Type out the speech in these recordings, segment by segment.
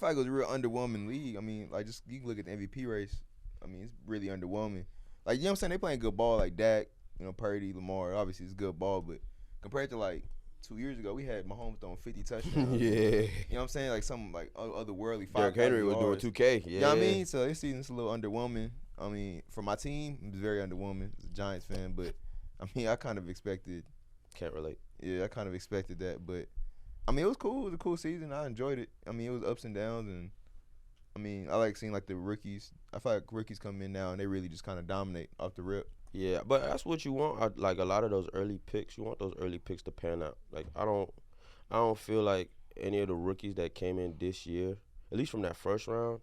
feel like it was a real underwhelming league. I mean, like, just you can look at the MVP race. I mean, it's really underwhelming. Like, you know what I'm saying? They playing good ball, like Dak, Purdy, Lamar. Obviously, it's good ball, but compared to, like, 2 years ago, we had Mahomes throwing 50 touchdowns. Yeah. You know what I'm saying? Like, something, like, otherworldly. Derrick Henry was doing 2K. Yeah. You know what I mean? So, this season's a little underwhelming. I mean, for my team, it was very underwhelming. As a Giants fan, but, I mean, I kind of expected. Can't relate. Yeah, I kind of expected that, but, I mean, it was cool. It was a cool season. I enjoyed it. I mean, it was ups and downs, and I mean, I like seeing like the rookies. I feel like rookies come in now and they really just kind of dominate off the rip. Yeah, but that's what you want. Like a lot of those early picks, you want those early picks to pan out. Like I don't feel like any of the rookies that came in this year, at least from that first round,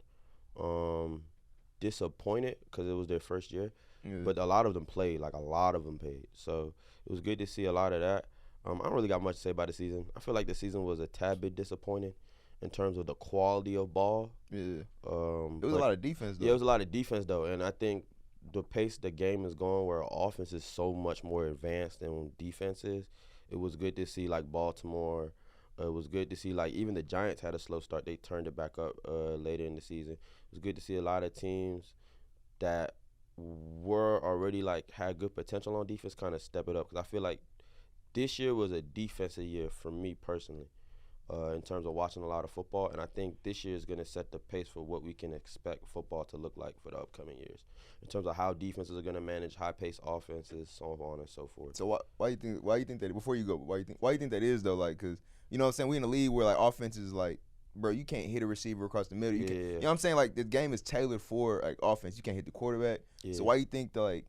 disappointed because it was their first year. Yeah. But a lot of them played. Like a lot of them paid. So it was good to see a lot of that. I don't really got much to say about the season. I feel like the season was a tad bit disappointing in terms of the quality of ball. Yeah. It was a lot of defense, though. Yeah, it was a lot of defense, though. And I think the pace the game is going where offense is so much more advanced than defense is, it was good to see, like, Baltimore. It was good to see, like, even the Giants had a slow start. They turned it back up later in the season. It was good to see a lot of teams that were already, like, had good potential on defense kind of step it up. Because I feel like this year was a defensive year for me personally in terms of watching a lot of football. And I think this year is going to set the pace for what we can expect football to look like for the upcoming years in terms of how defenses are going to manage high-paced offenses, so on and so forth. So why you think that, before you go, why you think that is, though? Like, because, you know what I'm saying, we in a league where, like, offense is, like, bro, you can't hit a receiver across the middle. You know what I'm saying? Like, the game is tailored for, like, offense. You can't hit the quarterback. Yeah. So why you think that, like,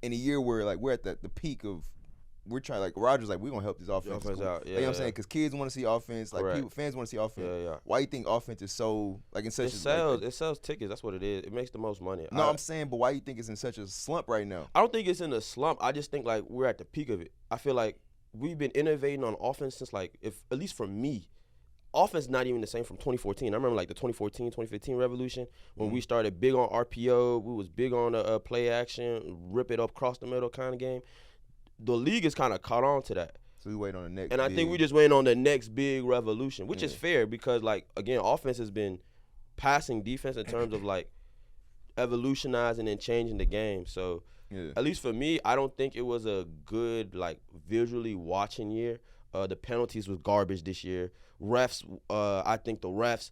in a year where, like, we're at the peak of, we're trying, like, Rodgers, like, we're going to help this offense out. Yeah, you know what I'm saying? Because kids want to see offense. Like, fans want to see offense. Yeah. Why you think offense is so, like, in such it sells tickets. That's what it is. It makes the most money. No, I'm saying, but why you think it's in such a slump right now? I don't think it's in a slump. I just think, like, we're at the peak of it. I feel like we've been innovating on offense since, like, at least for me, offense not even the same from 2014. I remember, like, the 2014, 2015 revolution when we started big on RPO. We was big on play action, rip it up across the middle kind of game. The league is kind of caught on to that. So we wait on the next. And I think we just waiting on the next big revolution, which is fair because, like, again, offense has been passing defense in terms of, like, evolutionizing and changing the game. So at least for me, I don't think it was a good, like, visually watching year. The penalties was garbage this year. Refs, I think the refs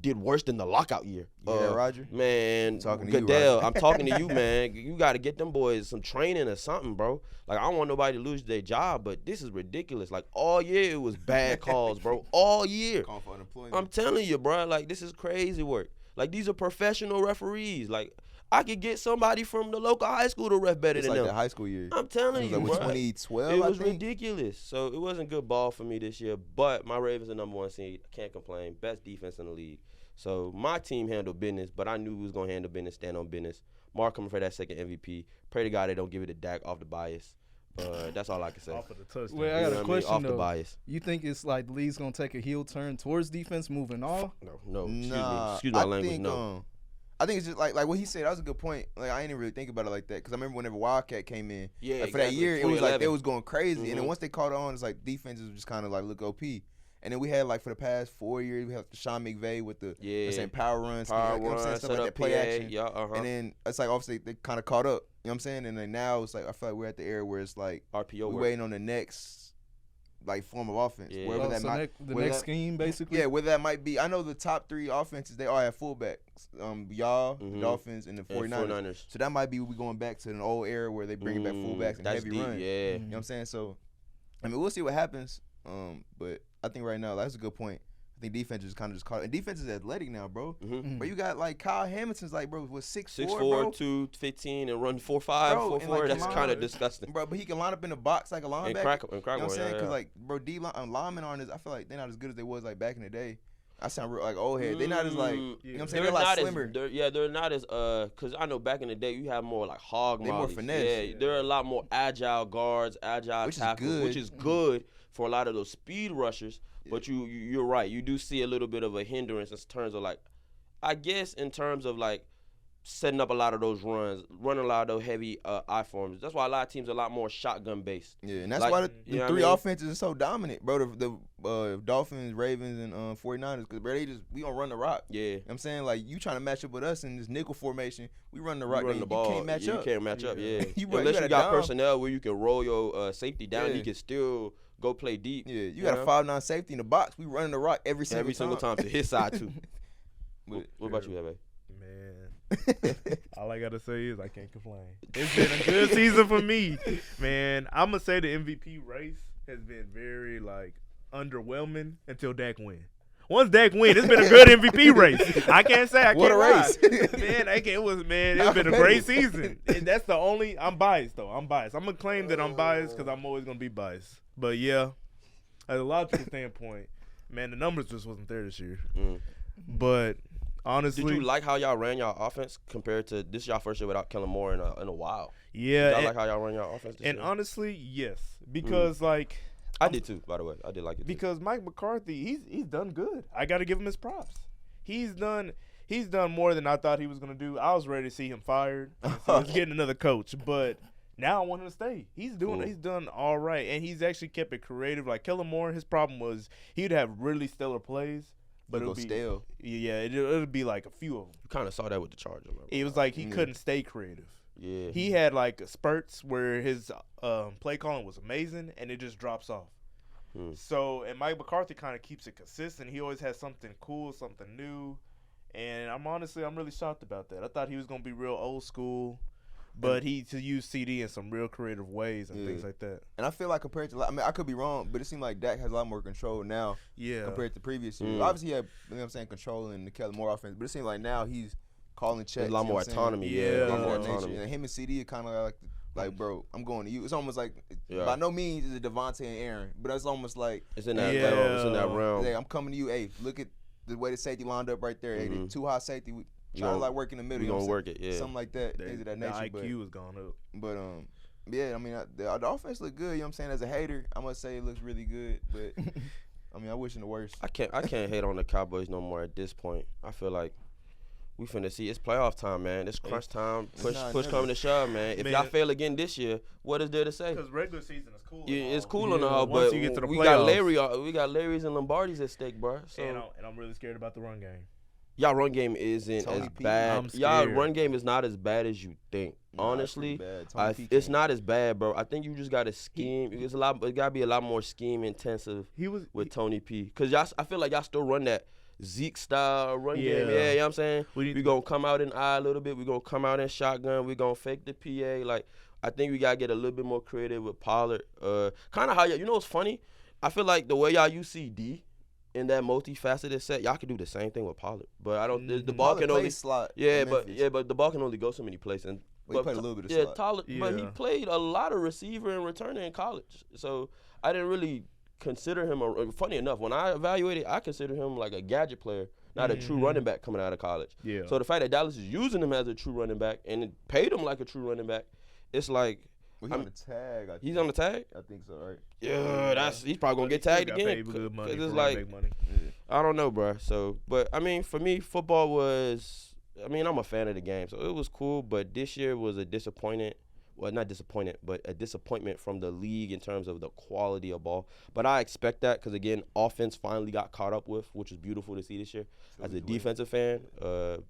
did worse than the lockout year. Roger? Man, talking to Goodell, you, I'm talking to you, man. You got to get them boys some training or something, bro. Like, I don't want nobody to lose their job, but this is ridiculous. Like, all year it was bad calls, bro. All year. Call for unemployment. I'm telling you, bro. Like, this is crazy work. Like, these are professional referees. Like, I could get somebody from the local high school to ref better than like them. The high school year. I'm telling you, like bro. 2012, it was ridiculous. So it wasn't good ball for me this year. But my Ravens are number 1 seed. I can't complain. Best defense in the league. So my team handled business, but I knew we was gonna handle business, stand on business. Mark coming for that second MVP. Pray to God they don't give it to Dak off the bias. That's all I can say. Off of the touchdown. Well, I got a question off though. The bias. You think it's like the league's gonna take a heel turn towards defense moving off? No. Nah, Excuse my language. No. I think it's just like what he said. That was a good point. Like, I didn't really think about it like that because I remember whenever Wildcat came in, like, for that year, it was like they was going crazy, and then once they caught on, it's like defenses were just kind of like look OP. And then we had, like, for the past 4 years, we had Sean McVay with the saying power runs, you know what I'm saying, stuff like that, play action. And then it's like obviously they kind of caught up. You know what I'm saying? And then now it's like I feel like we're at the era where it's like RPO we're waiting on the next, like, form of offense. Yeah. Wherever The next scheme, basically? Yeah, whether that might be. I know the top 3 offenses, they all have fullbacks. Y'all, the Dolphins, and the 49ers. So that might be we going back to an old era where they bring back fullbacks and heavy run. Yeah. You know what I'm saying? So, I mean, we'll see what happens. But I think right now that's a good point. I think defense is kind of just caught. And defense is athletic now, bro. But you got, like, Kyle Hamilton's, like, bro, was 6'4", 6'4", bro. 215 and run 4'5", 4'4". Like, That's kind of disgusting. Bro, but he can line up in the box like a linebacker. And crack you know what I'm saying? yeah. Because, like, bro, linemen aren't as, I feel like they're not as good as they was, like, back in the day. I sound real, like, old head. They're not as, like, you know what I'm saying? They're a lot slimmer. They're not as, because I know back in the day you have more, like, hog mollies. They're more finesse. Yeah, they're a lot more agile guards, agile tackles, which is good for a lot of those speed rushers. But you're right. You do see a little bit of a hindrance in terms of, like, I guess in terms of, like, setting up a lot of those runs, running a lot of those heavy I forms. That's why a lot of teams are a lot more shotgun based. Yeah, and that's why the three offenses are so dominant, bro. The Dolphins, Ravens, and 49ers, because bro, we gonna run the rock. Yeah, you know what I'm saying, like, you trying to match up with us in this nickel formation, we run the rock. Run the ball. You can't match up. You can't match up. Yeah, Unless you got personnel where you can roll your safety down, he can still go play deep. Yeah, you got a 5'9" safety in the box. We running the rock every single time to his side too. What about you, Eve? Man, all I gotta say is I can't complain. It's been a good season for me, man. I'm gonna say the MVP race has been very underwhelming until Dak win. Once Dak win, it's been a good MVP race. I can't say I can't. What a race, man! It's been a great season. And that's the only. I'm biased though. I'm biased. I'm gonna claim that I'm biased because I'm always gonna be biased. But yeah, as a logical standpoint, man, the numbers just wasn't there this year. But honestly, did you like how y'all ran y'all offense compared to this y'all first year without Kellen Moore in a while? Yeah, did y'all like how y'all ran y'all offense this year? And honestly, yes, because I did too, by the way. I did like it because too. Mike McCarthy, he's done good. I got to give him his props. He's done more than I thought he was gonna do. I was ready to see him fired. So he's getting another coach, but now I want him to stay. He's done all right, and he's actually kept it creative. Like Kellen Moore, his problem was he'd have really stellar plays, but it would be stale. Yeah, it would be like a few of them. You kind of saw that with the Chargers. It was like he couldn't stay creative. Yeah, he had spurts where his play calling was amazing, and it just drops off. So, and Mike McCarthy kind of keeps it consistent. He always has something cool, something new, and I'm really shocked about that. I thought he was gonna be real old school, but to use CD in some real creative ways and things like that. And I feel like compared to, I could be wrong, but it seemed like Dak has a lot more control now. Yeah. Compared to previous years. Obviously, he had control in the Kellen Moore offense, but it seems like now he's calling checks. There's a lot more autonomy. Yeah. A lot more autonomy. And him and CD are kind of like, bro, I'm going to you. It's almost like, by no means is it Devontae and Aaron, but it's almost like it's in that realm. It's in that realm. Hey, I'm coming to you. Hey, look at the way the safety lined up right there. Hey, the too high safety. Trying to work in the middle. You gonna work it, yeah. Something like that. Things of that nature. The IQ has gone up. But yeah, I mean, the offense looked good. You know what I'm saying? As a hater, I must say it looks really good. But I mean, I wish him the worst. I can't hate on the Cowboys no more at this point. I feel like we finna see it's playoff time, man. It's crunch time. Push coming to shove, man. If y'all fail again this year, what is there to say? Because regular season is cool. Yeah, it's cool and all, but you get to the we playoffs, got Larry's and Lombardi's at stake, bro. So and I'm really scared about the run game. Y'all run game isn't as bad. Y'all run game is not as bad as you think. Honestly, it's not as bad, bro. I think you just got to scheme. It got to be a lot more scheme intensive with Tony P. Because I feel like y'all still run that Zeke style run game. Yeah, you know what I'm saying? We going to come out in eye a little bit. We going to come out in shotgun. We going to fake the PA. Like, I think we got to get a little bit more creative with Pollard. Kind of how you know what's funny? I feel like the way y'all use CD in that multifaceted set, y'all can do the same thing with Pollard. But I don't. The ball can only slot. But the ball can only go so many places. He played a little bit of slot. But he played a lot of receiver and returner in college. So I didn't really consider him. Funny enough, when I evaluated, I consider him like a gadget player, not a true running back coming out of college. Yeah. So the fact that Dallas is using him as a true running back and it paid him like a true running back, it's like. Well, he's on the tag. He's on the tag? I think so, right? Yeah, he's probably going to get tagged again. Good money it's like, I don't know, bro. So, but, I mean, for me, football was, I'm a fan of the game. So, it was cool. But this year was a disappointment. Well, not disappointed, but a disappointment from the league in terms of the quality of ball. But I expect that because, again, offense finally got caught up with, which is beautiful to see this year. As a defensive fan, the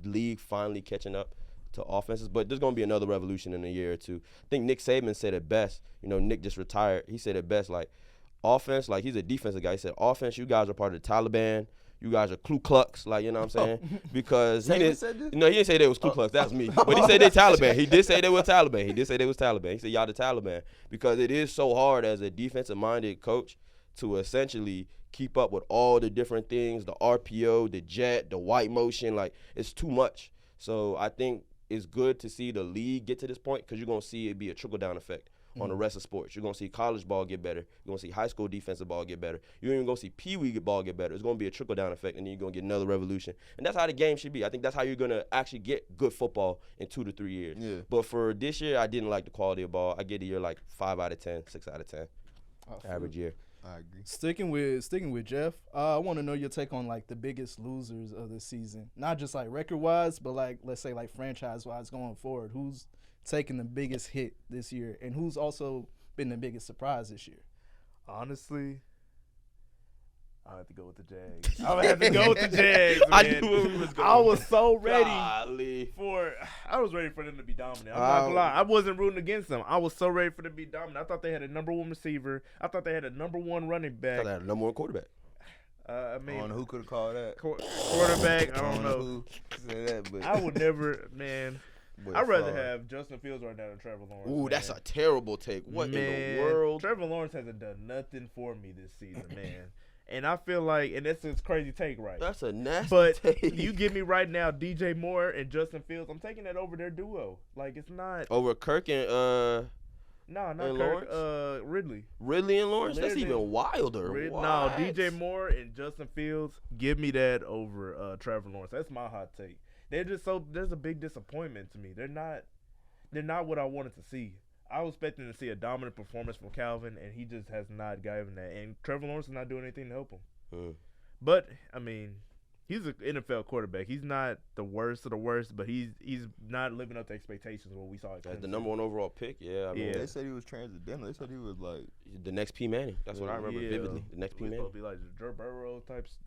league finally catching up to offenses, but there's going to be another revolution in a year or two. I think Nick Saban said it best. You know, Nick just retired. He said it best, like, offense, like, he's a defensive guy. He said, offense, you guys are part of the Taliban. You guys are Ku Klux, like, you know what I'm saying? Because he didn't say they was Ku Klux. That was me. But he said they Taliban. He did say they were Taliban. He said, y'all the Taliban. Because it is so hard as a defensive-minded coach to essentially keep up with all the different things, the RPO, the jet, the white motion. Like, it's too much. So I think it's good to see the league get to this point because you're going to see it be a trickle-down effect on the rest of sports. You're going to see college ball get better. You're going to see high school defensive ball get better. You're even going to see Pee-wee ball get better. It's going to be a trickle-down effect, and then you're going to get another revolution. And that's how the game should be. I think that's how you're going to actually get good football in 2 to 3 years. Yeah. But for this year, I didn't like the quality of ball. I get a year like 5 out of 10, 6 out of 10. Average year. I agree. Sticking with Jeff, I want to know your take on like the biggest losers of the season, not just like record wise, but like let's say like franchise wise going forward. Who's taking the biggest hit this year, and who's also been the biggest surprise this year? Honestly, I have to go with the Jags. I have to go with the Jags, man. I knew where we was going. I was so ready Golly. I was ready for them to be dominant. I'm not gonna lie. I wasn't rooting against them. I was so ready for them to be dominant. I thought they had a number one receiver. I thought they had a number one running I back. thought they had a number one quarterback. I mean, who could have called that? Quarterback. I don't know. Who said that, but I would never, man. Boy, I'd rather Favre. have Justin Fields right now than Trevor Lawrence. Ooh, man. that's a terrible take. What in the world? Trevor Lawrence hasn't done nothing for me this season, man. And I feel like, and that's a crazy take, right? That's a nasty But take. you give me right now DJ Moore and Justin Fields. I'm taking that over their duo. Like, it's not. Over Kirk and No, not and Kirk. Lawrence? Ridley. Ridley and Lawrence? That's Ridley. even wilder. No, What? DJ Moore and Justin Fields. Give me that over Trevor Lawrence. That's my hot take. They're just so. There's a big disappointment to me. They're not what I wanted to see. I was expecting to see a dominant performance from Calvin, and he just has not given that. And Trevor Lawrence is not doing anything to help him. But I mean, he's an NFL quarterback. He's not the worst of the worst, but he's not living up to expectations of what we saw at As the number one overall pick, yeah. I mean, they said he was transcendental. They said he was like the next P. Manning. That's what I remember vividly. The next P. He's Manning. supposed to be like Joe Burrow types.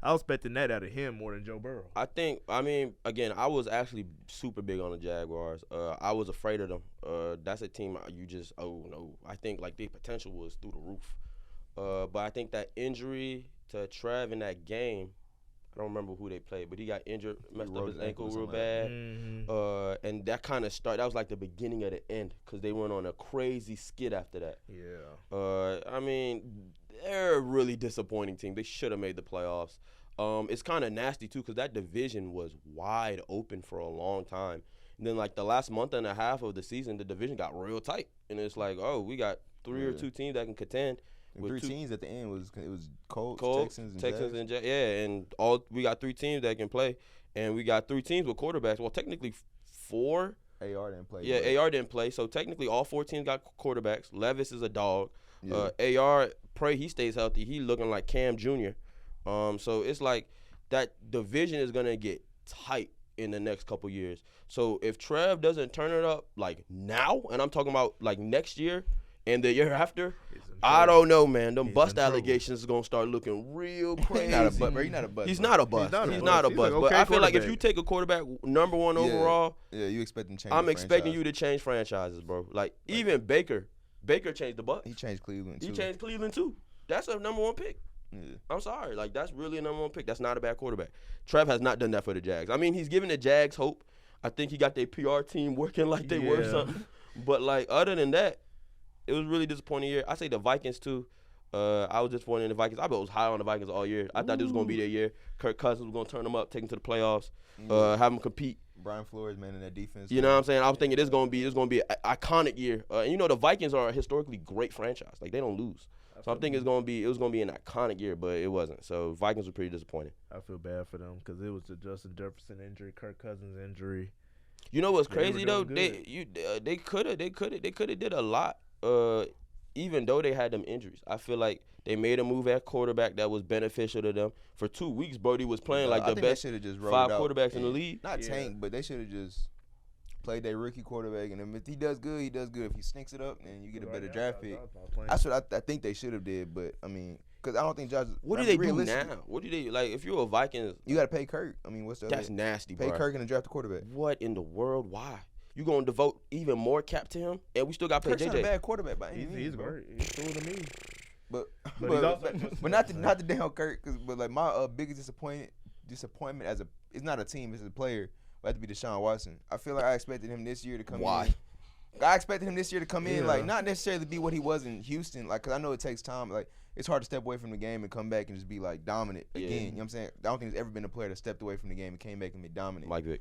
I was expecting that out of him more than Joe Burrow. I mean, again, I was actually super big on the Jaguars. I was afraid of them. That's a team no. I think like their potential was through the roof. But I think that injury to Trev in that game, I don't remember who they played, but he got injured, messed up his ankle real bad. Mm-hmm. And that kind of that was like the beginning of the end because they went on a crazy skid after that. Yeah. I mean, they're a really disappointing team. They should have made the playoffs. It's kind of nasty, too, because that division was wide open for a long time. And then, like, the last month and a half of the season, the division got real tight. And it's like, oh, we got three or two teams that can contend. Three teams at the end was Colts, Texans, and Jags. Yeah, and we got three teams that can play. And we got three teams with quarterbacks. Well, technically four. AR didn't play. Yeah, AR didn't play. So, technically, all four teams got quarterbacks. Levis is a dog. Yeah. AR, pray he stays healthy. He looking like Cam Jr. So it's like that division is gonna get tight in the next couple years. So if Trev doesn't turn it up like now, and I'm talking about like next year and the year after, I don't know, man. Them bust allegations is gonna start looking real crazy. He's not a bust, bro. He's not a bust. He's not a bust. He's not a bust. But I feel like if you take a quarterback number one overall, you expect him to change. I'm expecting you to change franchises, bro. Like even Baker changed the Bucs. He changed Cleveland too. He changed Cleveland too. That's a number one pick. Yeah. I'm sorry. Like, that's really a number one pick. That's not a bad quarterback. Trev has not done that for the Jags. I mean, he's giving the Jags hope. I think he got their PR team working like they were something. But, like, other than that, it was really disappointing year. I say the Vikings, too. I was disappointed in the Vikings. I was high on the Vikings all year. I thought this was going to be their year. Kirk Cousins was going to turn them up, take them to the playoffs, have them compete. Brian Flores, man, in that defense. You know what I'm saying? I was thinking this is going to be an iconic year. And, you know, the Vikings are a historically great franchise. Like, they don't lose. So I think it was gonna be an iconic year, but it wasn't. So Vikings were pretty disappointed. I feel bad for them because it was the Justin Jefferson injury, Kirk Cousins injury. You know what's crazy though? They could have did a lot. Even though they had them injuries, I feel like they made a move at quarterback that was beneficial to them. For 2 weeks, Brody was playing like the best just 5 quarterbacks in the league. Not tank, but they should have just played their rookie quarterback, and if he does good, he does good. If he stinks it up, then you get a better draft pick. That's what I think they should have did, but I mean, because I don't think Josh. What do they do now? What do they like? If you're a Vikings, you got to pay Kirk. I mean, what's the that's nasty, bro. Pay Kirk and draft the quarterback. What in the world? Why? You gonna devote even more cap to him, and we still got to pay JJ. Kirk's not a bad quarterback, but he's great. He's cool to me. But but not the damn Kirk, but like my biggest disappointment as it's not a team, it's a player. Would have to be Deshaun Watson. I feel like I expected him this year to come in. Why? I expected him this year to come in, like, not necessarily be what he was in Houston, like, because I know it takes time. Like, it's hard to step away from the game and come back and just be, like, dominant again. You know what I'm saying? I don't think there's ever been a player that stepped away from the game and came back and be dominant. Mike Vick.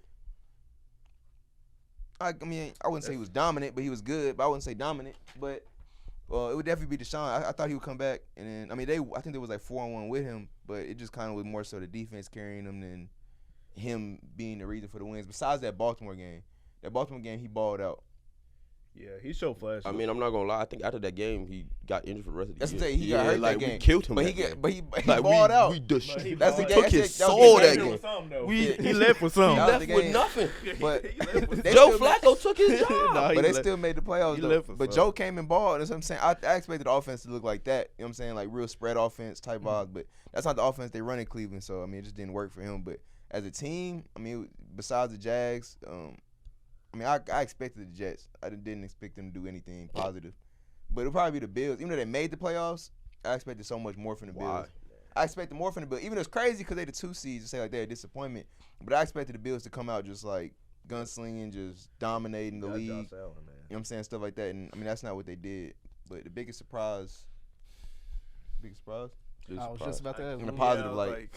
I mean, I wouldn't say he was dominant, but he was good. But I wouldn't say dominant. But it would definitely be Deshaun. I thought he would come back. And then, I mean, I think there was, like, 4-1 with him, but it just kind of was more so the defense carrying him than him being the reason for the wins. Besides that Baltimore game, he balled out. Yeah, he showed flash. I mean, I'm not gonna lie. I think after that game, he got injured for the rest of the That's year. the thing. He got hurt like that game. we killed him. But he balled out. We That's the game. took his That was soul the that game. game. He left with something. He That was left the with game. nothing. But they Joe still Flacco took his job. Nah, But they still made the playoffs, he though. left for But something. Joe came and balled. That's what I'm saying. I expected the offense to look like that. You know what I'm saying? Like real spread offense type vibes. But that's not the offense they run in Cleveland. So, I mean, it just didn't work for him. But as a team, I mean, besides the Jags, I mean, I expected the Jets. I didn't expect them to do anything positive. But it'll probably be the Bills. Even though they made the playoffs, I expected so much more from the Bills. Why? I expected more from the Bills. Even though it's crazy because they the 2 seeds, to say like they're a disappointment. But I expected the Bills to come out just like gunslinging, just dominating the league. You know what I'm saying? Stuff like that. And I mean, that's not what they did. But the biggest surprise. I was just about to ask. In a positive light.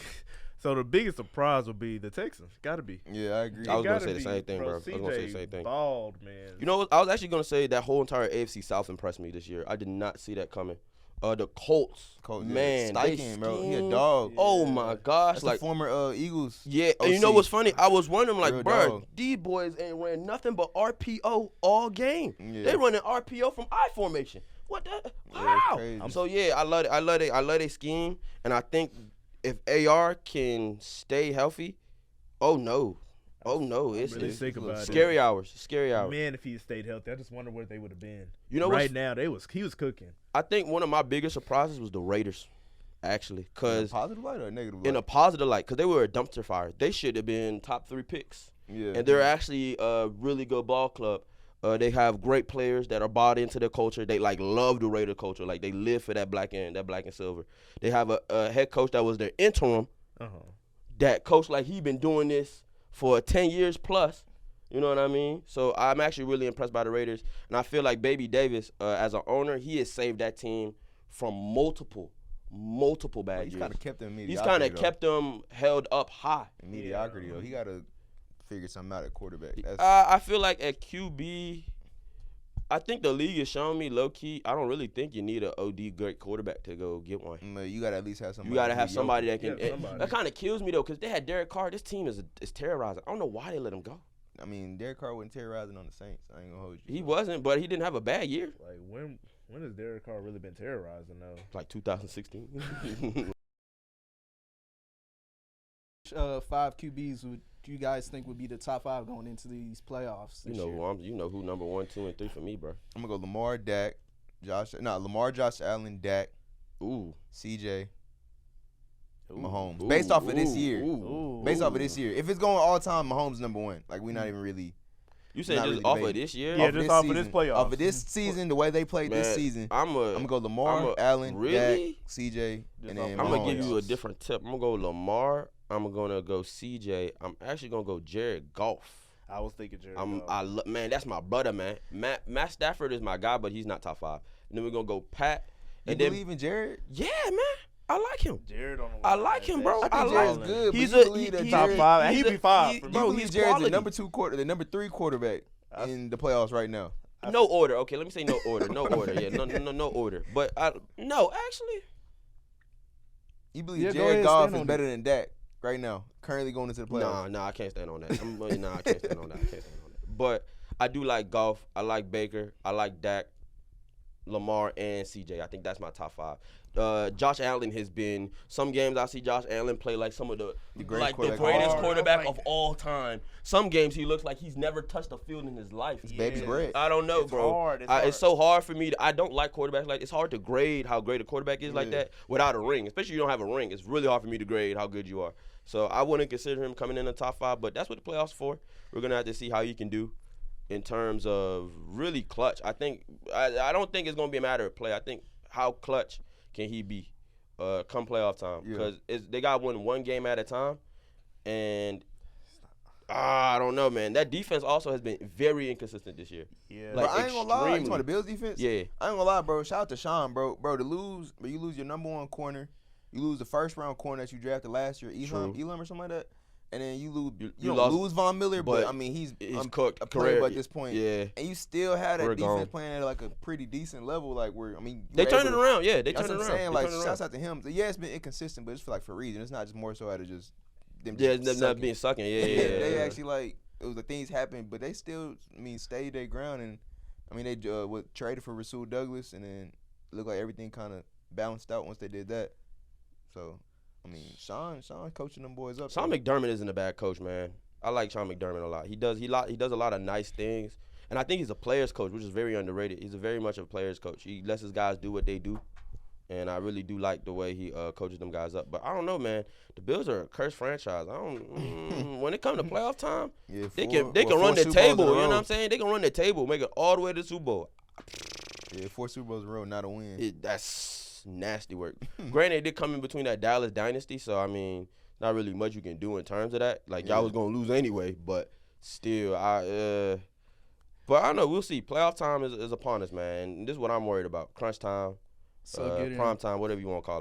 So the biggest surprise will be the Texans. Got to be. Yeah, I agree. I was gonna Gotta say the be, same thing, bro. I was gonna say the same thing. Bald, man. You know, I was actually gonna say that whole entire AFC South impressed me this year. I did not see that coming. The Colts, man, Steichen, bro, he a dog. Oh my gosh, That's like the former Eagles. Yeah, and you know what's funny? I was wondering, like, bro, these boys ain't ran nothing but RPO all game. Yeah. They running RPO from I formation. What the? How? Yeah, so yeah, I love it. I love their scheme, and I think if AR can stay healthy, it's really sick about scary it. hours. Scary hours. Man, if he stayed healthy, I just wonder where they would have been. You know, right now he was cooking. I think one of my biggest surprises was the Raiders, actually, because in a positive light or a negative light? In a positive light, because they were a dumpster fire. They should have been top 3 picks. Yeah, and they're actually a really good ball club. They have great players that are bought into their culture. They like love the Raider culture. Like they live for that black and silver. They have a head coach that was their interim. That coach like he been doing this for 10 years plus. You know what I mean? So I'm actually really impressed by the Raiders, and I feel like Baby Davis, as an owner, he has saved that team from multiple bad years. He's kind of kept them in mediocrity. He's kind of kept them held up high. In mediocrity, though. He got to figure something out at quarterback. I feel like at QB, I think the league has shown me low key. I don't really think you need an OD great quarterback to go get one. You gotta at least have somebody. You gotta have somebody that can. Somebody. That kind of kills me though, because they had Derek Carr. This team is terrorizing. I don't know why they let him go. I mean, Derek Carr wasn't terrorizing on the Saints. I ain't gonna hold you. He wasn't, but he didn't have a bad year. Like when has Derek Carr really been terrorizing though? Like 2016. 5 QBs would you guys think would be the top 5 going into these playoffs? You know who number 1, 2, and 3 for me, bro. I'm gonna go Lamar, Josh Allen, Dak, CJ, Mahomes. Based off of this year. Based off of this year. If it's going all time, Mahomes number 1. Like we're not even really. You saying just really off of this year? Yeah, just off of this playoff. Off of this season, the way they played this season. I'm gonna go Lamar, Allen, Dak, CJ, and then I'm Mahomes. gonna give you a different tip. I'm gonna go Lamar. I'm gonna go CJ. I'm actually gonna go Jared Goff. I was thinking Jared Goff. Man, that's my brother, man. Matt Stafford is my guy, but he's not top 5. And then we're gonna go Pat. You believe in Jared? Yeah, man. I like him. Jared on the I like him, bro. I think Jared's good. He's a top 5. And he'd be 5. Bro, he's Jared's the number 2 the number 3 quarterback in the playoffs right now. No order. Okay, let me say no order. No order. Yeah, no order. But no, actually. You believe Jared Goff is better than Dak right now, currently going into the playoffs? Nah, I can't stand on that. I can't stand on that. But I do like Goff. I like Baker. I like Dak, Lamar, and CJ. I think that's my top 5. Josh Allen has been some games I see Josh Allen play like some of the greatest quarterback of all time. Some games he looks like he's never touched a field in his life. It's baby bread. I don't know, bro. It's so hard for me. I don't like quarterbacks like it's hard to grade how great a quarterback is like that without a ring. Especially if you don't have a ring. It's really hard for me to grade how good you are. So I wouldn't consider him coming in the top 5, but that's what the playoffs are for. We're gonna have to see how he can do in terms of really clutch. I don't think it's gonna be a matter of play. I think how clutch can he be come playoff time? Because they got one game at a time, and I don't know, man. That defense also has been very inconsistent this year. Yeah, like, I ain't gonna lie. You talking the Bills defense? Yeah, I ain't gonna lie, bro. Shout out to Sean, bro. Bro, you lose your number 1 corner, you lose the first round corner that you drafted last year, Elam or something like that. And then you lose Von Miller, but I mean he's cooked a player at this point. Yeah, and you still had that defense playing at like a pretty decent level. Like they turned it around. Yeah, they turned it around. That's what I'm saying. Like shouts out to him. So, yeah, it's been inconsistent, but it's for a reason. It's not just more so out of just them. Them not being sucking. Yeah. They actually it was the things happened, but they still stayed their ground and. I mean, they traded for Rasul Douglas, and then it looked like everything kind of balanced out once they did that. So, I mean, Sean coaching them boys up. Sean McDermott isn't a bad coach, man. I like Sean McDermott a lot. He does a lot of nice things, and I think he's a players coach, which is very underrated. He's very much a players coach. He lets his guys do what they do, and I really do like the way he coaches them guys up. But I don't know, man. The Bills are a cursed franchise. When it comes to playoff time, they can run the table. You know what I'm saying? They can run the table, make it all the way to the Super Bowl. Yeah, 4 Super Bowls in a row, not a win. That's nasty work. Granted, it did come in between that Dallas dynasty, so I mean, not really much you can do in terms of that. Like y'all was gonna lose anyway, but still, but I don't know. We'll see. Playoff time is upon us, man. And this is what I'm worried about. Crunch time, prime time, whatever you want to call it.